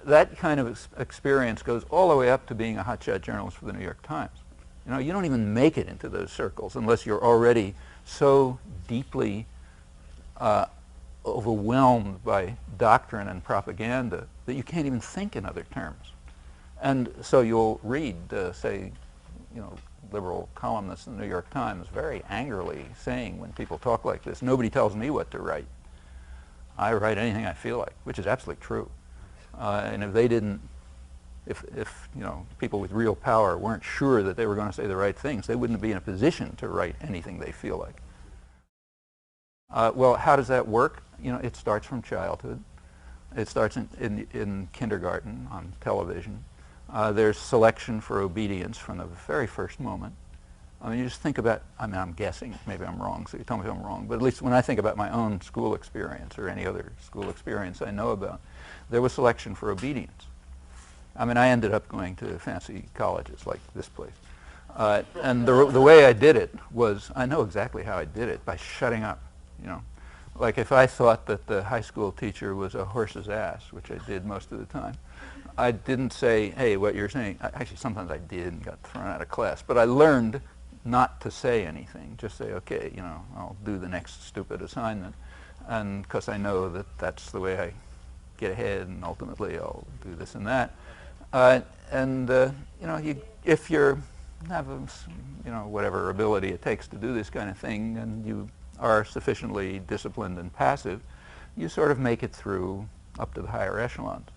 that kind of experience goes all the way up to being a hotshot journalist for the New York Times. You know, you don't even make it into those circles unless you're already so deeply overwhelmed by doctrine and propaganda that you can't even think in other terms. And so you'll read, say, you know, liberal columnists in the New York Times very angrily saying, when people talk like this, nobody tells me what to write. I write anything I feel like, which is absolutely true. And if they didn't, if you know, people with real power weren't sure that they were going to say the right things, they wouldn't be in a position to write anything they feel like. Well, how does that work? You know, it starts from childhood. It starts in kindergarten on television. There's selection for obedience from the very first moment. I mean, you just think about, I mean, I'm guessing, maybe I'm wrong, so you tell me if I'm wrong, but at least when I think about my own school experience or any other school experience I know about, there was selection for obedience. I mean, I ended up going to fancy colleges like this place. And the way I did it was, I know exactly how I did it, by shutting up, you know. Like if I thought that the high school teacher was a horse's ass, which I did most of the time, I didn't say, hey, what you're saying, actually sometimes I did and got thrown out of class, but I learned not to say anything, just say, okay, you know, I'll do the next stupid assignment, and because I know that that's the way I get ahead, and ultimately I'll do this and that. You know, if you have, you know, whatever ability it takes to do this kind of thing, and you are sufficiently disciplined and passive, you sort of make it through up to the higher echelons.